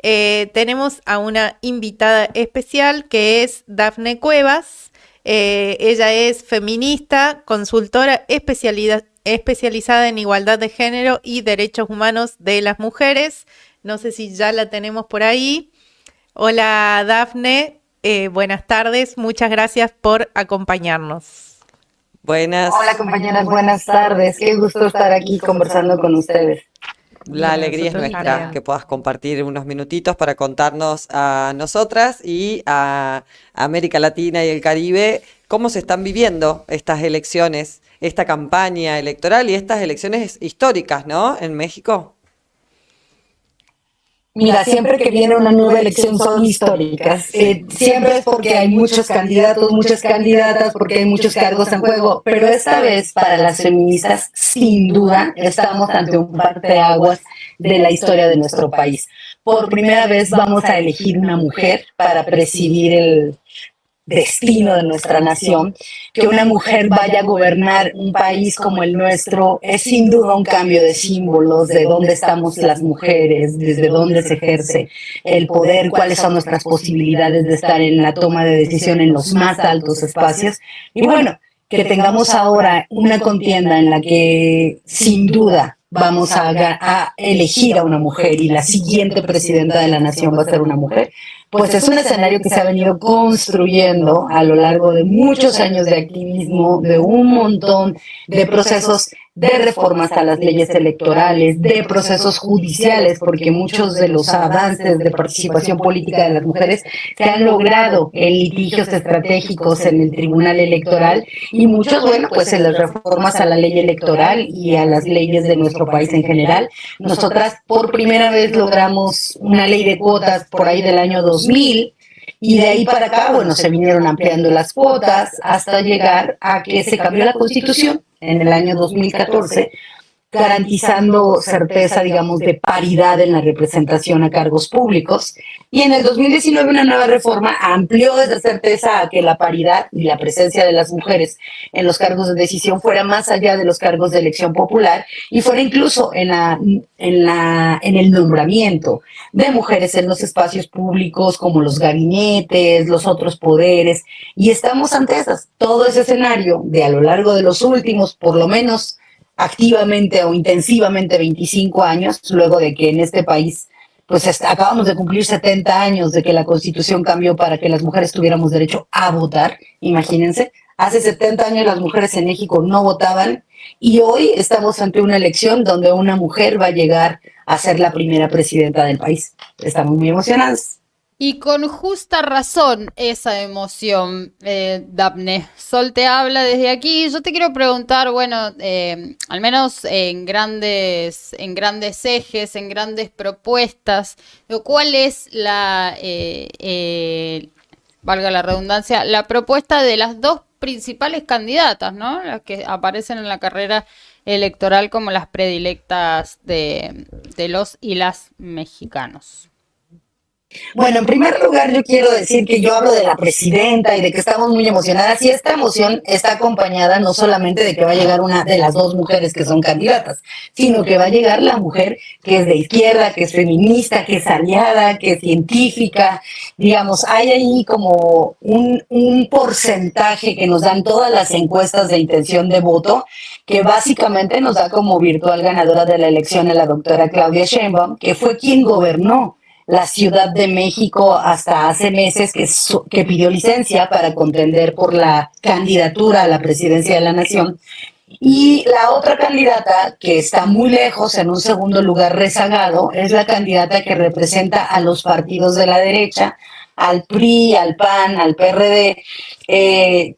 tenemos a una invitada especial que es Dafne Cuevas. Ella es feminista, consultora especializada en igualdad de género y derechos humanos de las mujeres. No sé si ya la tenemos por ahí. Hola Dafne, buenas tardes, muchas gracias por acompañarnos. Buenas. Hola compañeras, buenas tardes. Qué gusto estar aquí conversando con ustedes. La alegría es nuestra que puedas compartir unos minutitos para contarnos a nosotras y a América Latina y el Caribe cómo se están viviendo estas elecciones, esta campaña electoral y estas elecciones históricas, ¿no? En México. Mira, siempre que viene una nueva elección son históricas. Siempre es porque hay muchos candidatos, muchas candidatas, porque hay muchos cargos en juego. Pero esta vez, para las feministas, sin duda, estamos ante un parteaguas de la historia de nuestro país. Por primera vez vamos a elegir una mujer para presidir el destino de nuestra nación. Que una mujer vaya a gobernar un país como el nuestro es sin duda un cambio de símbolos, de dónde estamos las mujeres, desde dónde se ejerce el poder, cuáles son nuestras posibilidades de estar en la toma de decisión en los más altos espacios. Y bueno, que tengamos ahora una contienda en la que sin duda vamos a elegir a una mujer y la siguiente presidenta de la nación va a ser una mujer, pues es un escenario que se ha venido construyendo a lo largo de muchos años de activismo, de un montón de procesos de reformas a las leyes electorales, de procesos judiciales, porque muchos de los avances de participación política de las mujeres se han logrado en litigios estratégicos en el Tribunal Electoral y muchos, bueno, pues en las reformas a la ley electoral y a las leyes de nuestro país en general. Nosotras por primera vez logramos una ley de cuotas por ahí del año 2000 y de ahí para acá, bueno, se vinieron ampliando las cuotas hasta llegar a que se cambió la Constitución en el año 2014, garantizando certeza, digamos, de paridad en la representación a cargos públicos. Y en el 2019 una nueva reforma amplió esa certeza a que la paridad y la presencia de las mujeres en los cargos de decisión fuera más allá de los cargos de elección popular y fuera incluso en el nombramiento de mujeres en los espacios públicos como los gabinetes, los otros poderes. Y estamos ante todo ese escenario de a lo largo de los últimos, por lo menos, activamente o intensivamente 25 años, luego de que en este país pues acabamos de cumplir 70 años de que la Constitución cambió para que las mujeres tuviéramos derecho a votar, imagínense, hace 70 años las mujeres en México no votaban y hoy estamos ante una elección donde una mujer va a llegar a ser la primera presidenta del país. Estamos muy emocionados. Y con justa razón esa emoción, Dafne. Sol te habla desde aquí. Yo te quiero preguntar, bueno, al menos en grandes ejes, en grandes propuestas, ¿cuál es valga la redundancia, la propuesta de las dos principales candidatas, ¿no? Las que aparecen en la carrera electoral como las predilectas de los y las mexicanos? Bueno, en primer lugar yo quiero decir que yo hablo de la presidenta y de que estamos muy emocionadas y esta emoción está acompañada no solamente de que va a llegar una de las dos mujeres que son candidatas, sino que va a llegar la mujer que es de izquierda, que es feminista, que es aliada, que es científica. Digamos, hay ahí como un porcentaje que nos dan todas las encuestas de intención de voto que básicamente nos da como virtual ganadora de la elección a la doctora Claudia Sheinbaum, que fue quien gobernó la Ciudad de México hasta hace meses que pidió licencia para contender por la candidatura a la presidencia de la nación. Y la otra candidata, que está muy lejos, en un segundo lugar rezagado, es la candidata que representa a los partidos de la derecha, al PRI, al PAN, al PRD.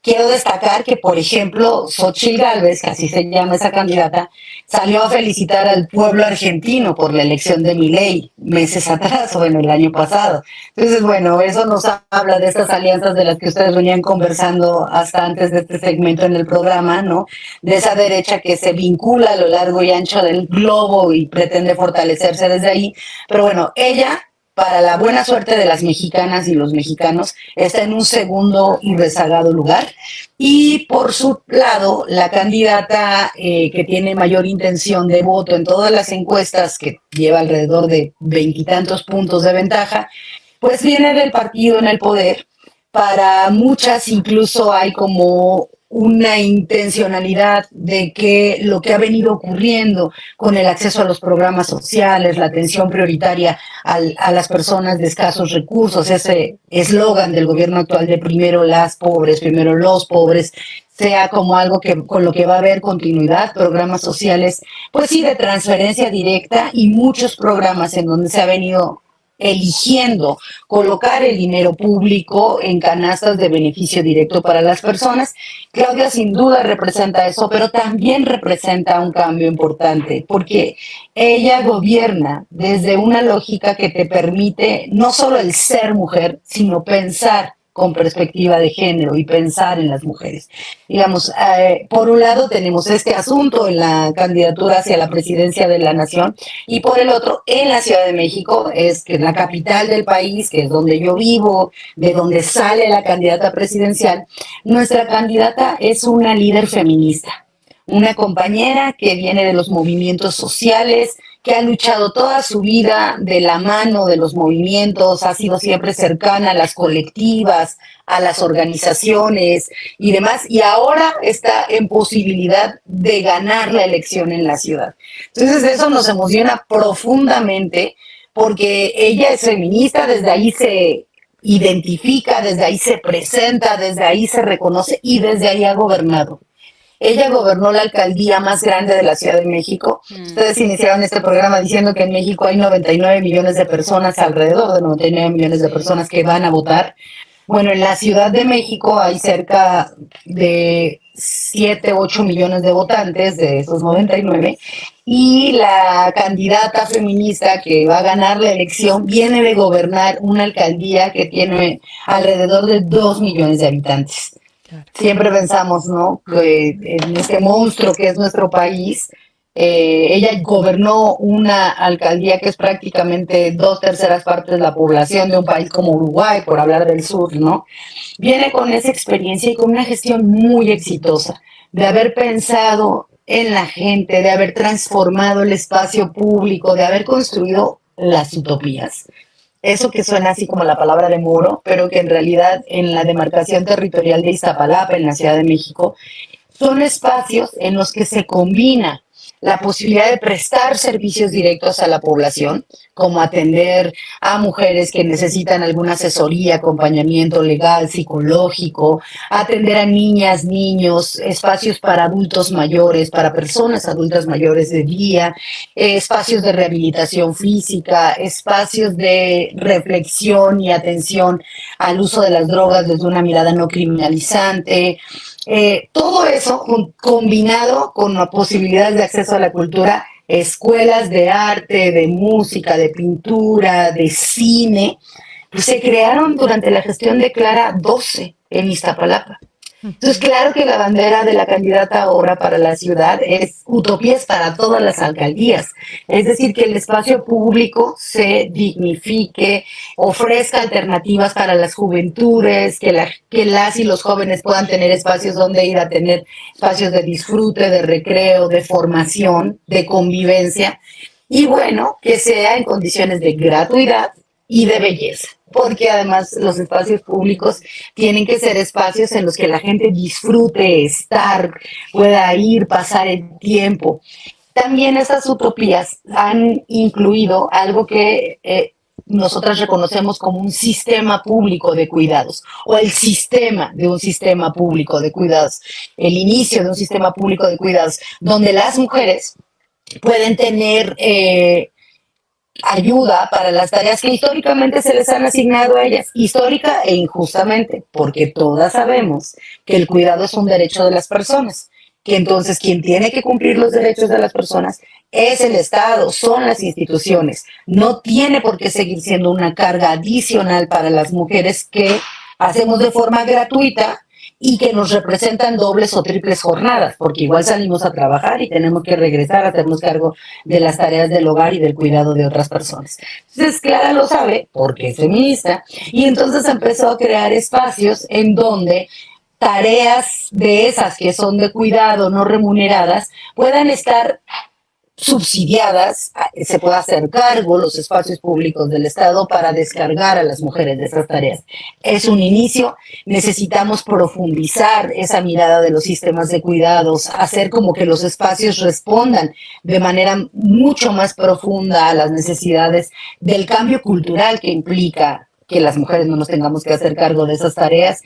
Quiero destacar que, por ejemplo, Xóchitl Gálvez, que así se llama esa candidata, salió a felicitar al pueblo argentino por la elección de Milei meses atrás, o en el año pasado. Entonces, bueno, eso nos habla de estas alianzas de las que ustedes venían conversando hasta antes de este segmento en el programa, ¿no? De esa derecha que se vincula a lo largo y ancho del globo y pretende fortalecerse desde ahí. Pero bueno, ella para la buena suerte de las mexicanas y los mexicanos, está en un segundo y rezagado lugar. Y por su lado, la candidata que tiene mayor intención de voto en todas las encuestas, que lleva alrededor de 20 y tantos puntos de ventaja, pues viene del partido en el poder. Para muchas incluso hay como una intencionalidad de que lo que ha venido ocurriendo con el acceso a los programas sociales, la atención prioritaria a las personas de escasos recursos, ese eslogan del gobierno actual de primero las pobres, primero los pobres, sea como algo que con lo que va a haber continuidad, programas sociales, pues sí, de transferencia directa y muchos programas en donde se ha venido eligiendo colocar el dinero público en canastas de beneficio directo para las personas. Claudia sin duda representa eso, pero también representa un cambio importante, porque ella gobierna desde una lógica que te permite no solo el ser mujer, sino pensar con perspectiva de género y pensar en las mujeres. Digamos, por un lado tenemos este asunto en la candidatura hacia la presidencia de la nación y por el otro, en la Ciudad de México, es que la capital del país, que es donde yo vivo, de donde sale la candidata presidencial, nuestra candidata es una líder feminista, una compañera que viene de los movimientos sociales, que ha luchado toda su vida de la mano de los movimientos, ha sido siempre cercana a las colectivas, a las organizaciones y demás, y ahora está en posibilidad de ganar la elección en la ciudad. Entonces eso nos emociona profundamente porque ella es feminista, desde ahí se identifica, desde ahí se presenta, desde ahí se reconoce y desde ahí ha gobernado. Ella gobernó la alcaldía más grande de la Ciudad de México. Ustedes iniciaron este programa diciendo que en México hay 99 millones de personas, alrededor de 99 millones de personas que van a votar. Bueno, en la Ciudad de México hay cerca de 7, 8 millones de votantes de esos 99 y la candidata feminista que va a ganar la elección viene de gobernar una alcaldía que tiene alrededor de 2 millones de habitantes. Siempre pensamos, ¿no?, que en este monstruo que es nuestro país, ella gobernó una alcaldía que es prácticamente 2/3 partes de la población de un país como Uruguay, por hablar del sur, ¿no? Viene con esa experiencia y con una gestión muy exitosa, de haber pensado en la gente, de haber transformado el espacio público, de haber construido las utopías. Eso que suena así como la palabra de muro, pero que en realidad en la demarcación territorial de Iztapalapa, en la Ciudad de México, son espacios en los que se combina la posibilidad de prestar servicios directos a la población, como atender a mujeres que necesitan alguna asesoría, acompañamiento legal, psicológico, atender a niñas, niños, espacios para adultos mayores, para personas adultas mayores de día, espacios de rehabilitación física, espacios de reflexión y atención al uso de las drogas desde una mirada no criminalizante. Todo eso combinado con la posibilidad de acceso a la cultura, escuelas de arte, de música, de pintura, de cine, pues se crearon durante la gestión de Clara 12 en Iztapalapa. Entonces, claro que la bandera de la candidata ahora para la ciudad es utopías para todas las alcaldías. Es decir, que el espacio público se dignifique, ofrezca alternativas para las juventudes, que las y los jóvenes puedan tener espacios donde ir a tener espacios de disfrute, de recreo, de formación, de convivencia. Y bueno, que sea en condiciones de gratuidad y de belleza, porque además los espacios públicos tienen que ser espacios en los que la gente disfrute estar, pueda ir, pasar el tiempo. También esas utopías han incluido algo que nosotras reconocemos como un sistema público de cuidados, o el sistema de un sistema público de cuidados, el inicio de un sistema público de cuidados, donde las mujeres pueden tener ayuda para las tareas que históricamente se les han asignado a ellas, histórica e injustamente, porque todas sabemos que el cuidado es un derecho de las personas, que entonces quien tiene que cumplir los derechos de las personas es el Estado, son las instituciones, no tiene por qué seguir siendo una carga adicional para las mujeres que hacemos de forma gratuita y que nos representan dobles o triples jornadas, porque igual salimos a trabajar y tenemos que regresar a hacernos cargo de las tareas del hogar y del cuidado de otras personas. Entonces Clara lo sabe porque es feminista y entonces empezó a crear espacios en donde tareas de esas que son de cuidado no remuneradas puedan estar subsidiadas, se puede hacer cargo los espacios públicos del Estado para descargar a las mujeres de esas tareas. Es un inicio, necesitamos profundizar esa mirada de los sistemas de cuidados, hacer como que los espacios respondan de manera mucho más profunda a las necesidades del cambio cultural que implica que las mujeres no nos tengamos que hacer cargo de esas tareas.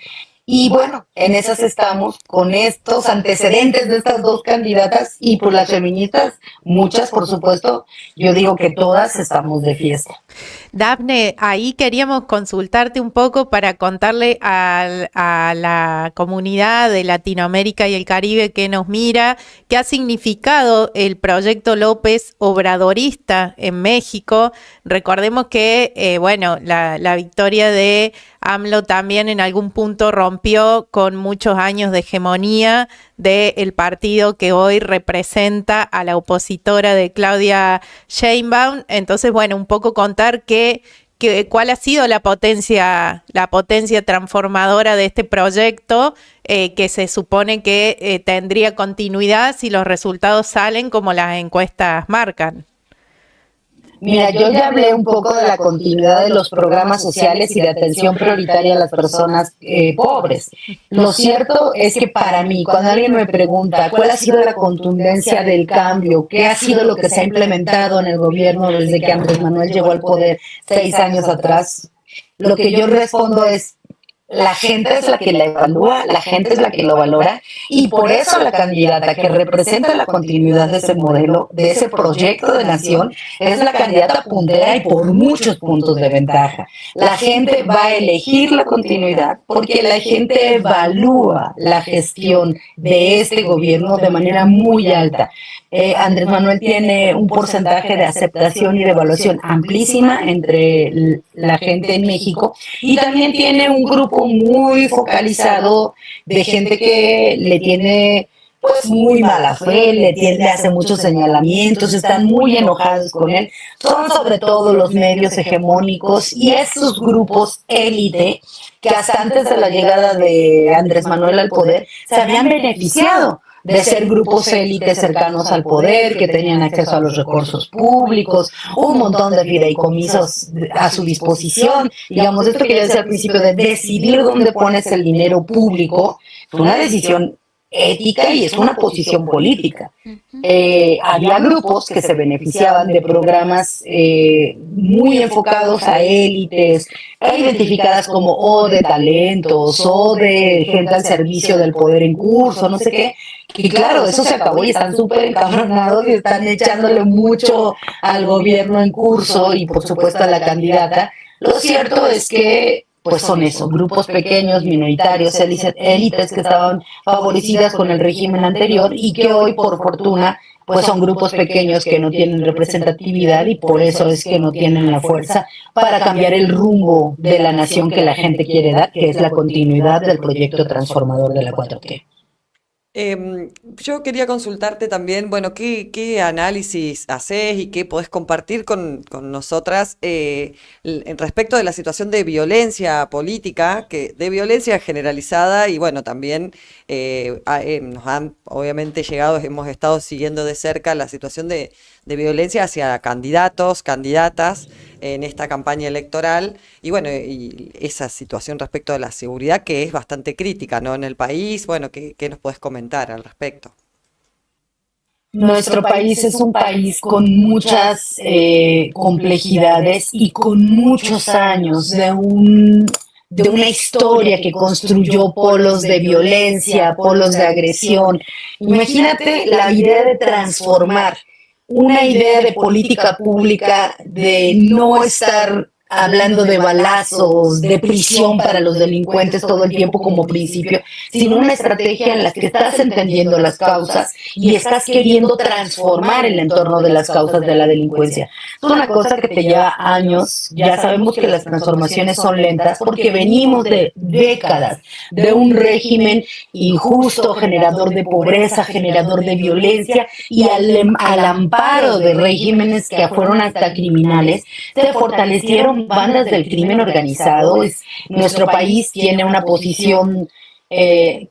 Y bueno, en esas estamos con estos antecedentes de estas dos candidatas y por las feministas, muchas por supuesto, yo digo que todas estamos de fiesta. Dafne, ahí queríamos consultarte un poco para contarle a la comunidad de Latinoamérica y el Caribe que nos mira, qué ha significado el proyecto López obradorista en México. Recordemos que, bueno, la victoria de AMLO también en algún punto rompió con muchos años de hegemonía del partido que hoy representa a la opositora de Claudia Sheinbaum. Entonces, bueno, un poco contar cuál ha sido la potencia transformadora de este proyecto, que se supone que tendría continuidad si los resultados salen como las encuestas marcan. Mira, yo ya hablé un poco de la continuidad de los programas sociales y de atención prioritaria a las personas pobres. Lo cierto es que para mí, cuando alguien me pregunta cuál ha sido la contundencia del cambio, qué ha sido lo que se ha implementado en el gobierno desde que Andrés Manuel llegó al poder 6 años atrás, lo que yo respondo es: la gente es la que la evalúa, la gente es la que lo valora y por eso la candidata que representa la continuidad de ese modelo, de ese proyecto de nación, es la candidata puntera y por muchos puntos de ventaja. La gente va a elegir la continuidad porque la gente evalúa la gestión de este gobierno de manera muy alta. Andrés Manuel tiene un porcentaje de aceptación y de evaluación amplísima entre la gente en México y también tiene un grupo muy focalizado de gente que le tiene pues muy mala fe, le hace muchos señalamientos, están muy enojados con él. Son sobre todo los medios hegemónicos y esos grupos élite que hasta antes de la llegada de Andrés Manuel al poder se habían beneficiado de ser grupos élites cercanos al poder, que tenían acceso a los recursos públicos, un montón de fideicomisos a su disposición. Digamos, esto que yo decía al principio de decidir dónde pones el dinero público, fue una decisión ética y es una posición política. Había grupos que se beneficiaban de programas muy enfocados a élites, identificadas como o de talentos o de gente al servicio del poder en curso, no sé qué. Y claro, eso se acabó y están súper encabronados y están echándole mucho al gobierno en curso y por supuesto a la candidata. Lo cierto es que pues son esos grupos pequeños, minoritarios, élites que estaban favorecidas con el régimen anterior y que hoy, por fortuna, pues son grupos pequeños que no tienen representatividad y por eso es que no tienen la fuerza para cambiar el rumbo de la nación que la gente quiere dar, que es la continuidad del proyecto transformador de la 4T. Yo quería consultarte también, bueno, qué análisis haces y qué podés compartir con nosotras respecto de la situación de violencia política, de violencia generalizada y bueno, también nos han obviamente llegado, hemos estado siguiendo de cerca la situación de violencia hacia candidatos, candidatas en esta campaña electoral y bueno, y esa situación respecto de la seguridad que es bastante crítica, ¿no? En el país, bueno, ¿qué nos podés comentar al respecto? Nuestro país es un país con muchas complejidades y con muchos años de una historia que construyó polos de violencia, polos de agresión. Imagínate la idea de transformar una idea de política pública, de no estar hablando de balazos, de prisión para los delincuentes todo el tiempo como principio, sino una estrategia en la que estás entendiendo las causas y estás queriendo transformar el entorno de las causas de la delincuencia. Es una cosa que te lleva años. Ya sabemos que las transformaciones son lentas porque venimos de décadas de un régimen injusto, generador de pobreza, generador de violencia, y al amparo de regímenes que fueron hasta criminales, se fortalecieron bandas del crimen organizado. Nuestro país tiene una posición,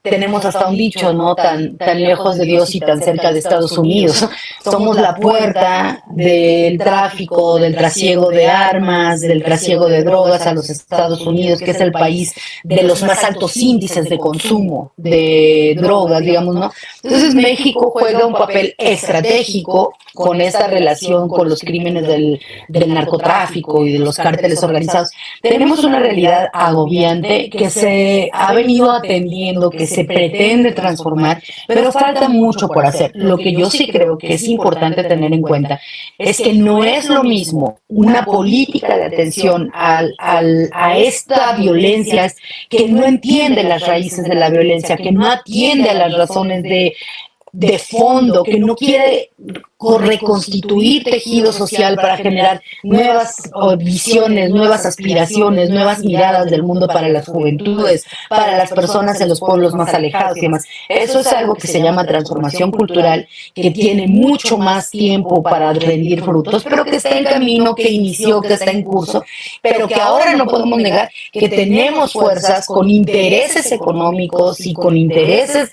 tenemos hasta un dicho, ¿no? Tan lejos de Dios y tan cerca de Estados Unidos. Somos la puerta del tráfico, del trasiego de armas, del trasiego de drogas a los Estados Unidos, que es el país de los más altos índices de consumo de drogas, digamos, ¿no? Entonces México juega un papel estratégico con esta relación con los crímenes del narcotráfico y de los cárteles organizados. Tenemos una realidad agobiante que se ha venido atendiendo, que se pretende transformar, pero falta mucho por hacer. Lo que yo sí creo que es importante tener en cuenta es que no es lo mismo una política de atención a esta violencia que no entiende las raíces de la violencia, que no atiende a las razones de fondo, que no quiere reconstituir tejido social para generar nuevas visiones, nuevas aspiraciones, nuevas miradas del mundo para las juventudes, para las personas en los pueblos más alejados y demás. Eso es algo que se llama transformación cultural, que tiene mucho más tiempo para rendir frutos, pero que está en camino, que inició, que está en curso, pero que ahora no podemos negar que tenemos fuerzas con intereses económicos y con intereses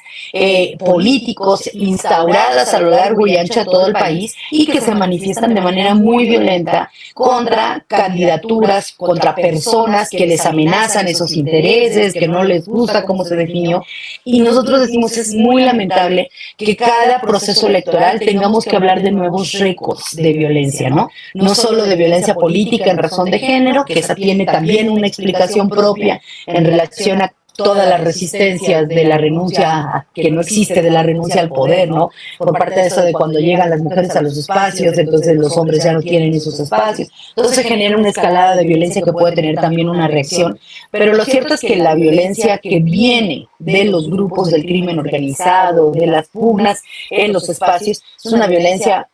políticos instauradas a lo largo y ancho de todo el país, y que se manifiestan de manera muy violenta contra candidaturas, contra personas que les amenazan esos intereses, que no les gusta cómo se definió. Y nosotros decimos, es muy lamentable que cada proceso electoral tengamos que hablar de nuevos récords de violencia, ¿no? No solo de violencia política en razón de género, que esa tiene también una explicación propia en relación a todas las resistencias de la renuncia, que no existe, de la renuncia al poder, ¿no? Por parte de eso de cuando llegan las mujeres a los espacios, entonces los hombres ya no tienen esos espacios. Entonces se genera una escalada de violencia que puede tener también una reacción. Pero lo cierto es que la violencia que viene de los grupos del crimen organizado, de las pugnas en los espacios, es una violencia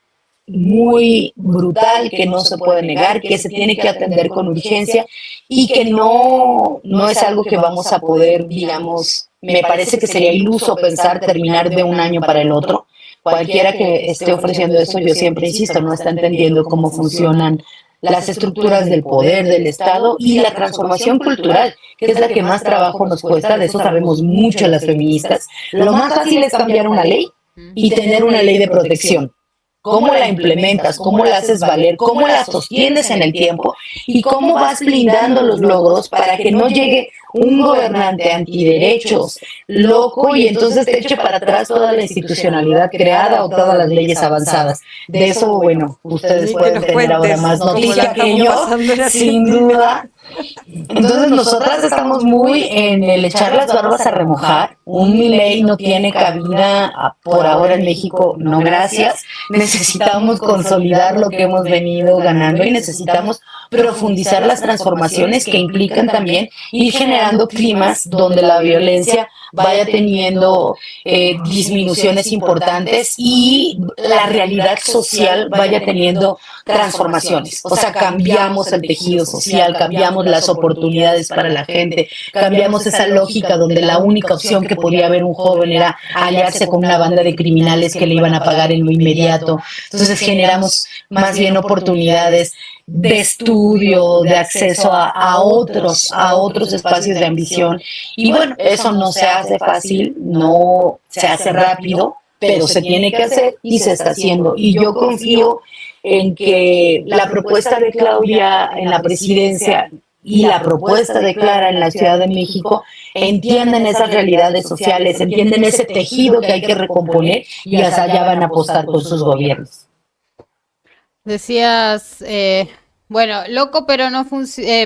muy brutal, que no se puede negar, que se tiene que atender con urgencia y que no es algo que vamos a poder, digamos, me parece que sería iluso pensar terminar de un año para el otro. Cualquiera que esté ofreciendo eso, yo siempre insisto, no está entendiendo cómo funcionan las estructuras del poder del Estado y la transformación cultural, que es la que más trabajo nos cuesta. De eso sabemos mucho las feministas. Lo más fácil es cambiar una ley y tener una ley de protección. Cómo la implementas, cómo la haces valer, cómo la sostienes en el tiempo y cómo vas blindando los logros para que no llegue un gobernante antiderechos loco y entonces te eche para atrás toda la institucionalidad creada o todas las leyes avanzadas. De eso, bueno, ustedes pueden tener ahora más noticia que yo, sin duda. Entonces nosotras estamos muy en el echar las barbas a remojar. Un Milei no tiene cabida por ahora en México, no gracias. Necesitamos consolidar lo que hemos venido ganando y necesitamos profundizar las transformaciones que implican también ir generando climas donde la violencia vaya teniendo disminuciones importantes y la realidad social vaya teniendo transformaciones. O sea, cambiamos el tejido social, cambiamos las oportunidades para la gente, cambiamos esa lógica donde la única opción que podía haber un joven era aliarse con una banda de criminales que le iban a pagar en lo inmediato. Entonces generamos más bien oportunidades de estudio, de acceso a otros espacios de ambición. Y bueno, eso no se hace fácil, no se hace rápido, pero se tiene que hacer y se está haciendo. Y yo confío en que la propuesta de Claudia en la presidencia y la propuesta de Clara en la Ciudad de México entienden esas realidades sociales, entienden ese tejido que hay que recomponer y hacia allá van a apostar con sus gobiernos. Decías, bueno, loco pero no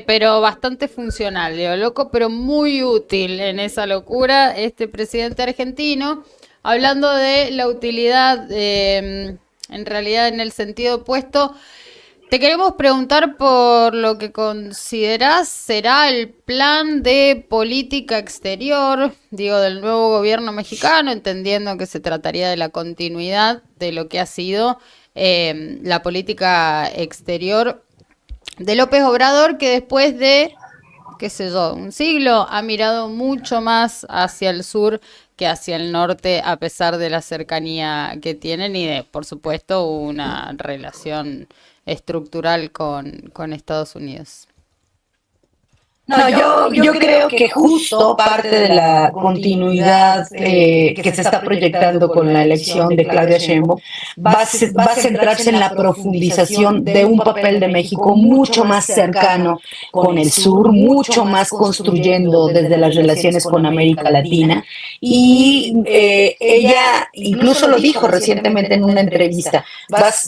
pero bastante funcional, digo, loco pero muy útil en esa locura este presidente argentino, hablando de la utilidad, en realidad en el sentido opuesto. Te queremos preguntar por lo que considerás será el plan de política exterior, digo, del nuevo gobierno mexicano, entendiendo que se trataría de la continuidad de lo que ha sido la política exterior de López Obrador, que después de, qué sé yo, un siglo ha mirado mucho más hacia el sur que hacia el norte, a pesar de la cercanía que tienen y de, por supuesto, una relación estructural con Estados Unidos. No, yo creo que justo parte de la continuidad que se está proyectando con la elección de Claudia Sheinbaum va a centrarse en la profundización de un papel de México mucho más cercano con el sur, mucho más construyendo desde las relaciones con América Latina. Y ella incluso lo dijo recientemente en una entrevista,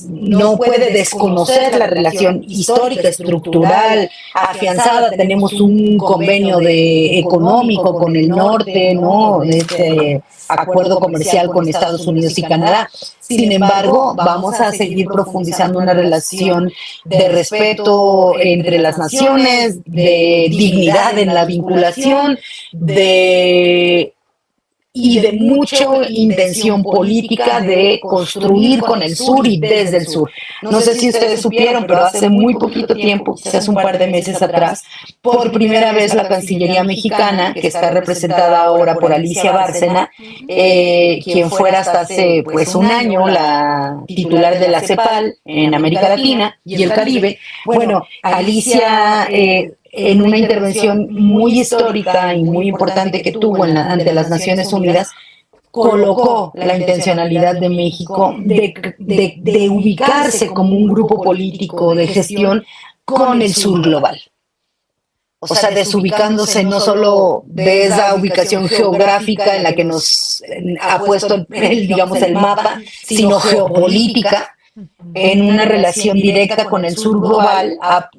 no puede desconocer la relación histórica, estructural, afianzada. Tenemos un convenio económico con el norte, ¿no? Este acuerdo comercial con Estados Unidos y Canadá. Sin embargo, vamos a seguir profundizando una relación de respeto entre las naciones, de dignidad en la vinculación, y de mucha intención política de construir con el sur y desde el sur. No sé si ustedes supieron, pero hace muy poquito tiempo, quizás un par de meses atrás, por primera vez la Cancillería mexicana, que está representada ahora por Alicia Bárcena, quien fuera hasta hace pues un año la titular de la CEPAL en América Latina y el Caribe. Bueno, Alicia en una intervención muy histórica y muy importante que tuvo ante las Naciones Unidas, colocó la intencionalidad de México de ubicarse como un grupo político de gestión con el sur global. O sea, desubicándose no solo de esa ubicación geográfica en la que nos ha puesto digamos, el mapa, sino geopolítica, en una relación directa con el sur global,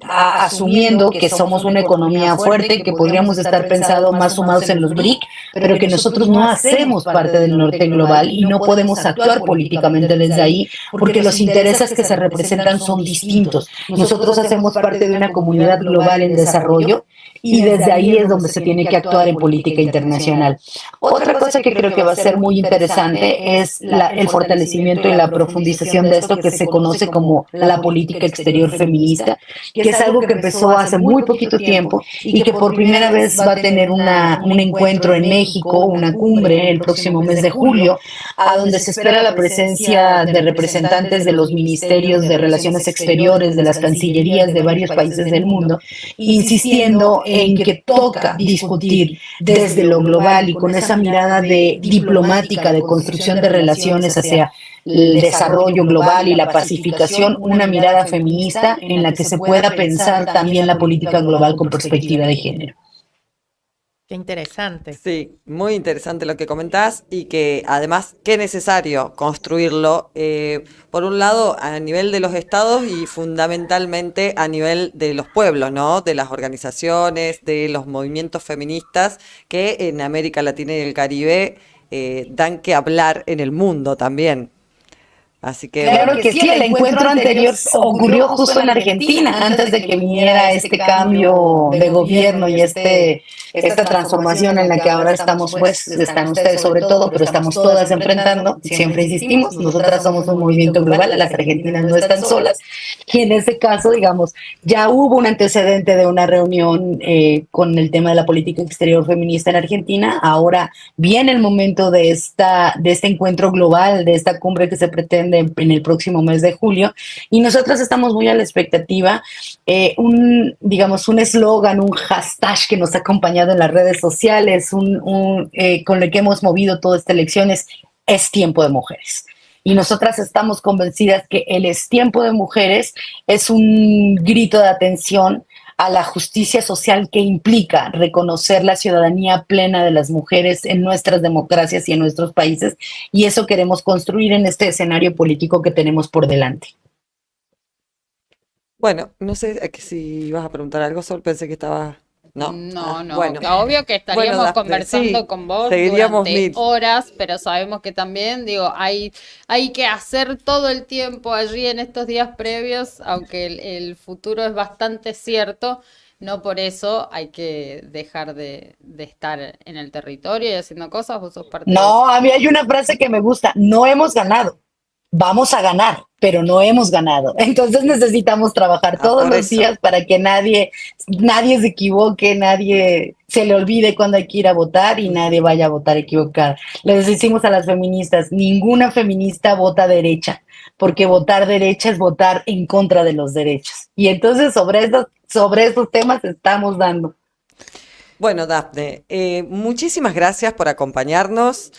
asumiendo que somos una economía fuerte, que podríamos estar pensando más sumados en los BRIC, pero que nosotros no hacemos parte del norte global y no podemos actuar políticamente desde ahí, porque los intereses que se representan son distintos. Nosotros hacemos parte de una comunidad global en desarrollo y desde ahí es donde se tiene que actuar en política internacional. Otra cosa que creo que va a ser muy interesante es el fortalecimiento y la profundización de esto que se conoce como la política exterior feminista, que es algo que empezó hace muy poquito tiempo y que por primera vez va a tener un encuentro en México, una cumbre el próximo mes de julio, a donde se espera la presencia de representantes de los ministerios de Relaciones Exteriores, de las cancillerías de varios países del mundo, insistiendo en que toca discutir desde lo global y con esa mirada diplomática, de construcción de relaciones hacia el desarrollo global y la pacificación, una mirada feminista en la que se pueda pensar también la política global con perspectiva de género. Qué interesante. Sí, muy interesante lo que comentás y que además qué necesario construirlo, por un lado a nivel de los estados y fundamentalmente a nivel de los pueblos, ¿no? De las organizaciones, de los movimientos feministas que en América Latina y el Caribe dan que hablar en el mundo también. Así que claro que sí, el encuentro anterior ocurrió justo en Argentina, antes de que viniera este cambio de gobierno y esta transformación en la que ahora estamos, pues, están ustedes sobre todo, pero estamos todas enfrentando, siempre insistimos, nosotras somos un movimiento global, las argentinas no están solas, y en este caso, digamos, ya hubo un antecedente de una reunión con el tema de la política exterior feminista en Argentina, ahora viene el momento de este encuentro global, de esta cumbre que se pretende en el próximo mes de julio, y nosotros estamos muy a la expectativa. Un eslogan, un hashtag que nos ha acompañado en las redes sociales, con el que hemos movido toda esta elección es tiempo de mujeres. Y nosotras estamos convencidas que el es tiempo de mujeres es un grito de atención a la justicia social que implica reconocer la ciudadanía plena de las mujeres en nuestras democracias y en nuestros países, y eso queremos construir en este escenario político que tenemos por delante. Bueno, no sé si ibas a preguntar algo, Sol, pensé que estaba... No. No, no, Bueno. obvio que estaríamos Bueno, Dafne, conversando sí, con vos seguiríamos durante horas, pero sabemos que también, digo, hay que hacer todo el tiempo allí en estos días previos, aunque el futuro es bastante cierto, no por eso hay que dejar de estar en el territorio y haciendo cosas, vos sos parte de eso. No, a mí hay una frase que me gusta, no hemos ganado, vamos a ganar, pero no hemos ganado. Entonces necesitamos trabajar todos por los eso. días para que nadie se equivoque, nadie se le olvide cuando hay que ir a votar y nadie vaya a votar equivocado. Les decimos a las feministas, ninguna feminista vota derecha, porque votar derecha es votar en contra de los derechos. Y entonces sobre esos temas estamos dando. Bueno, Dafne, muchísimas gracias por acompañarnos.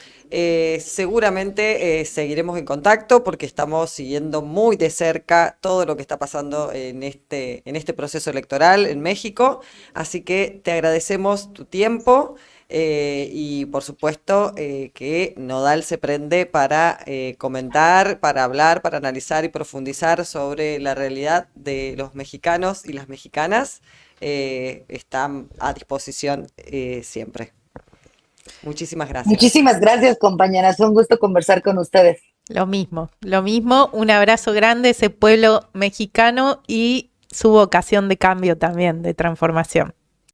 Seguramente seguiremos en contacto porque estamos siguiendo muy de cerca todo lo que está pasando en este proceso electoral en México. Así que te agradecemos tu tiempo y por supuesto que Nodal se prende para comentar, para hablar, para analizar y profundizar sobre la realidad de los mexicanos y las mexicanas. Están a disposición siempre. Muchísimas gracias. Muchísimas gracias, compañeras. Fue un gusto conversar con ustedes. Lo mismo. Un abrazo grande a ese pueblo mexicano y su vocación de cambio también, de transformación.